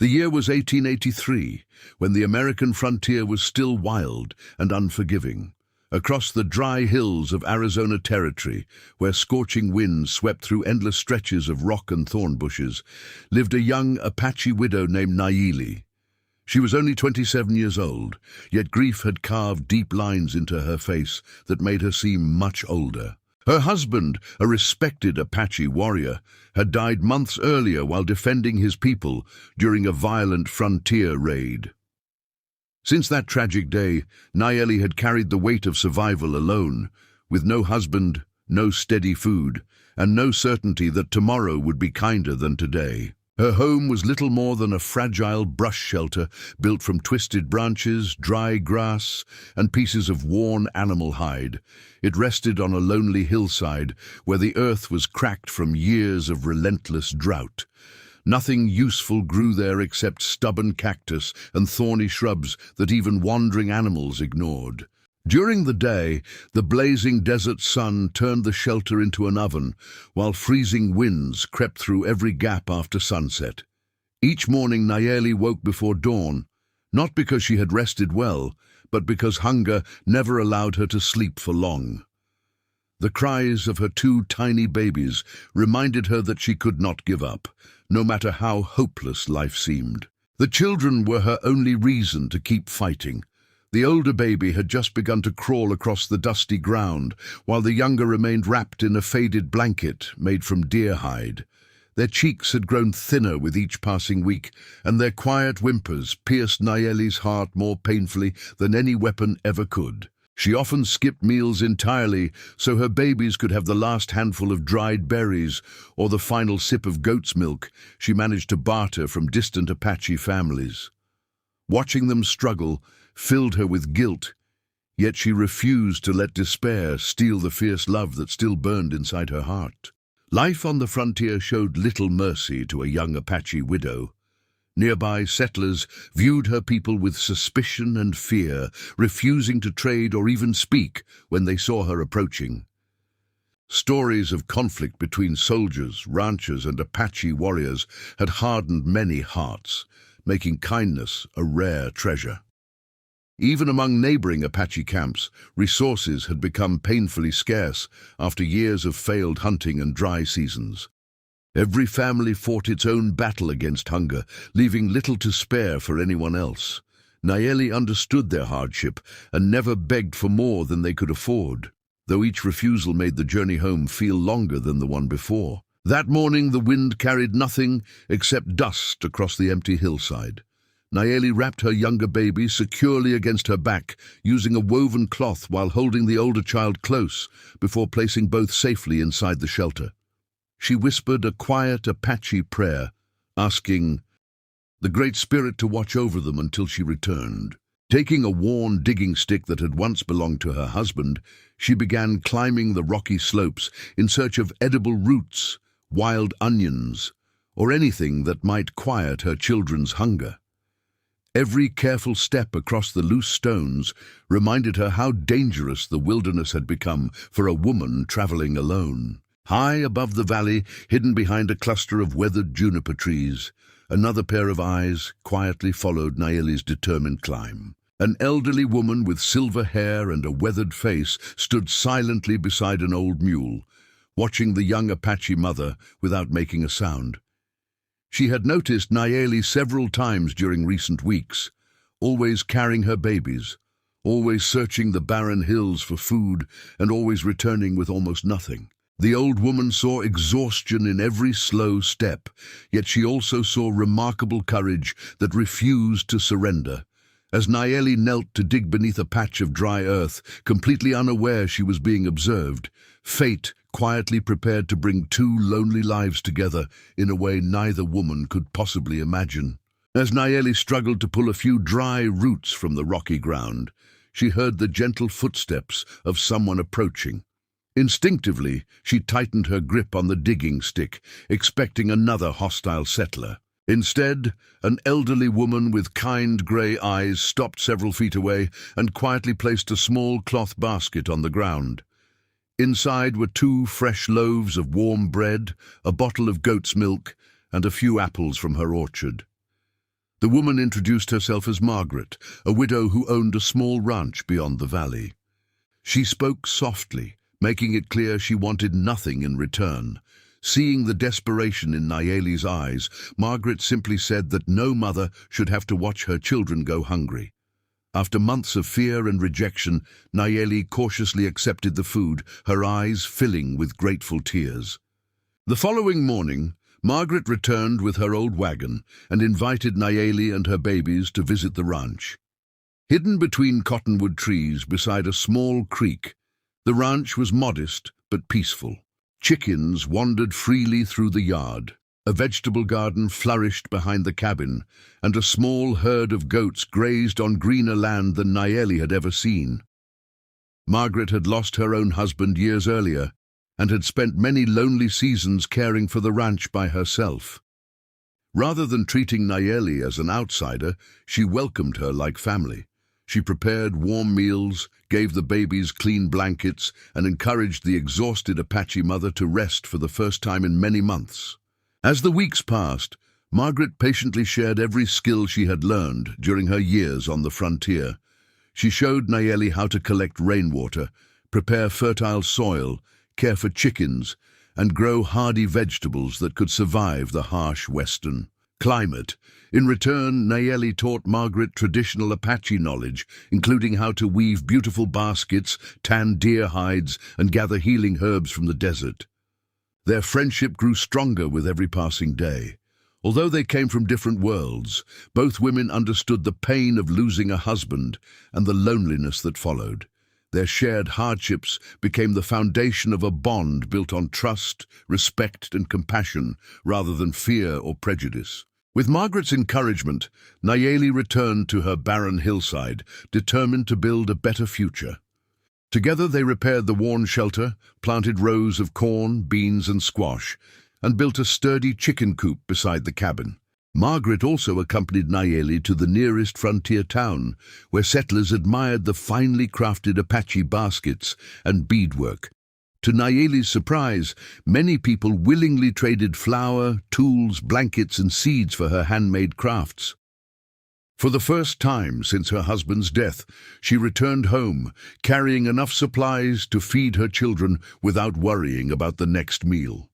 The year was 1883, when the American frontier was still wild and unforgiving. Across the dry hills of Arizona Territory, where scorching winds swept through endless stretches of rock and thorn bushes, lived a young Apache widow named Nayeli. She was only 27 years old, yet grief had carved deep lines into her face that made her seem much older. Her husband, a respected Apache warrior, had died months earlier while defending his people during a violent frontier raid. Since that tragic day, Nayeli had carried the weight of survival alone, with no husband, no steady food, and no certainty that tomorrow would be kinder than today. Her home was little more than a fragile brush shelter built from twisted branches, dry grass, and pieces of worn animal hide. It rested on a lonely hillside where the earth was cracked from years of relentless drought. Nothing useful grew there except stubborn cactus and thorny shrubs that even wandering animals ignored. During the day, the blazing desert sun turned the shelter into an oven, while freezing winds crept through every gap after sunset. Each morning Nayeli woke before dawn, not because she had rested well, but because hunger never allowed her to sleep for long. The cries of her two tiny babies reminded her that she could not give up, no matter how hopeless life seemed. The children were her only reason to keep fighting. The older baby had just begun to crawl across the dusty ground, while the younger remained wrapped in a faded blanket made from deer hide. Their cheeks had grown thinner with each passing week, and their quiet whimpers pierced Nayeli's heart more painfully than any weapon ever could. She often skipped meals entirely so her babies could have the last handful of dried berries or the final sip of goat's milk she managed to barter from distant Apache families. Watching them struggle filled her with guilt, yet she refused to let despair steal the fierce love that still burned inside her heart. Life on the frontier showed little mercy to a young Apache widow. Nearby settlers viewed her people with suspicion and fear, refusing to trade or even speak when they saw her approaching. Stories of conflict between soldiers, ranchers, and Apache warriors had hardened many hearts, making kindness a rare treasure. Even among neighboring Apache camps, resources had become painfully scarce after years of failed hunting and dry seasons. Every family fought its own battle against hunger, leaving little to spare for anyone else. Nayeli understood their hardship and never begged for more than they could afford, though each refusal made the journey home feel longer than the one before. That morning the wind carried nothing except dust across the empty hillside. Nayeli wrapped her younger baby securely against her back, using a woven cloth while holding the older child close before placing both safely inside the shelter. She whispered a quiet Apache prayer, asking the Great Spirit to watch over them until she returned. Taking a worn digging stick that had once belonged to her husband, she began climbing the rocky slopes in search of edible roots, wild onions, or anything that might quiet her children's hunger. Every careful step across the loose stones reminded her how dangerous the wilderness had become for a woman traveling alone. High above the valley, hidden behind a cluster of weathered juniper trees, another pair of eyes quietly followed Nayeli's determined climb. An elderly woman with silver hair and a weathered face stood silently beside an old mule, watching the young Apache mother without making a sound. She had noticed Nayeli several times during recent weeks, always carrying her babies, always searching the barren hills for food, and always returning with almost nothing. The old woman saw exhaustion in every slow step, yet she also saw remarkable courage that refused to surrender. As Nayeli knelt to dig beneath a patch of dry earth, completely unaware she was being observed, fate quietly prepared to bring two lonely lives together in a way neither woman could possibly imagine. As Nayeli struggled to pull a few dry roots from the rocky ground, she heard the gentle footsteps of someone approaching. Instinctively, she tightened her grip on the digging stick, expecting another hostile settler. Instead, an elderly woman with kind grey eyes stopped several feet away and quietly placed a small cloth basket on the ground. Inside were 2 fresh loaves of warm bread, a bottle of goat's milk, and a few apples from her orchard. The woman introduced herself as Margaret, a widow who owned a small ranch beyond the valley. She spoke softly, making it clear she wanted nothing in return. Seeing the desperation in Nayeli's eyes, Margaret simply said that no mother should have to watch her children go hungry. After months of fear and rejection, Nayeli cautiously accepted the food, her eyes filling with grateful tears. The following morning, Margaret returned with her old wagon and invited Nayeli and her babies to visit the ranch. Hidden between cottonwood trees beside a small creek, the ranch was modest but peaceful. Chickens wandered freely through the yard. A vegetable garden flourished behind the cabin, and a small herd of goats grazed on greener land than Nayeli had ever seen. Margaret had lost her own husband years earlier, and had spent many lonely seasons caring for the ranch by herself. Rather than treating Nayeli as an outsider, she welcomed her like family. She prepared warm meals, gave the babies clean blankets, and encouraged the exhausted Apache mother to rest for the first time in many months. As the weeks passed, Margaret patiently shared every skill she had learned during her years on the frontier. She showed Nayeli how to collect rainwater, prepare fertile soil, care for chickens, and grow hardy vegetables that could survive the harsh western climate. In return, Nayeli taught Margaret traditional Apache knowledge, including how to weave beautiful baskets, tan deer hides, and gather healing herbs from the desert. Their friendship grew stronger with every passing day. Although they came from different worlds, both women understood the pain of losing a husband and the loneliness that followed. Their shared hardships became the foundation of a bond built on trust, respect, and compassion, rather than fear or prejudice. With Margaret's encouragement, Nayeli returned to her barren hillside, determined to build a better future. Together they repaired the worn shelter, planted rows of corn, beans, and squash, and built a sturdy chicken coop beside the cabin. Margaret also accompanied Nayeli to the nearest frontier town, where settlers admired the finely crafted Apache baskets and beadwork. To Nayeli's surprise, many people willingly traded flour, tools, blankets, and seeds for her handmade crafts. For the first time since her husband's death, she returned home, carrying enough supplies to feed her children without worrying about the next meal.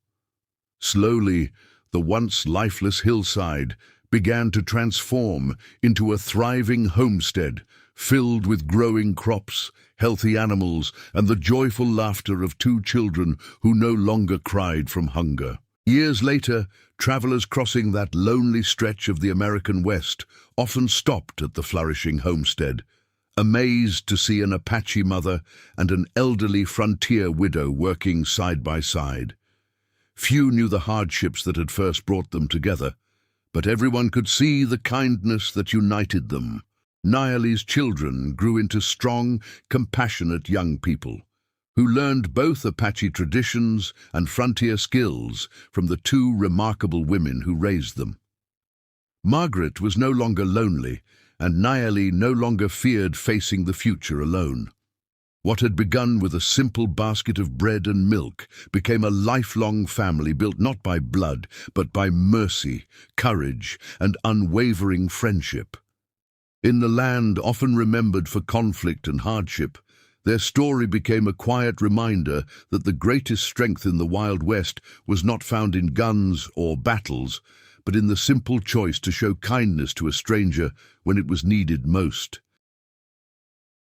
Slowly, the once lifeless hillside began to transform into a thriving homestead, filled with growing crops, healthy animals, and the joyful laughter of two children who no longer cried from hunger. Years later, travelers crossing that lonely stretch of the American West often stopped at the flourishing homestead, amazed to see an Apache mother and an elderly frontier widow working side by side. Few knew the hardships that had first brought them together, but everyone could see the kindness that united them. Nayeli's children grew into strong, compassionate young people, who learned both Apache traditions and frontier skills from the two remarkable women who raised them. Margaret was no longer lonely, and Nayeli no longer feared facing the future alone. What had begun with a simple basket of bread and milk became a lifelong family built not by blood, but by mercy, courage, and unwavering friendship. In the land often remembered for conflict and hardship, their story became a quiet reminder that the greatest strength in the Wild West was not found in guns or battles, but in the simple choice to show kindness to a stranger when it was needed most.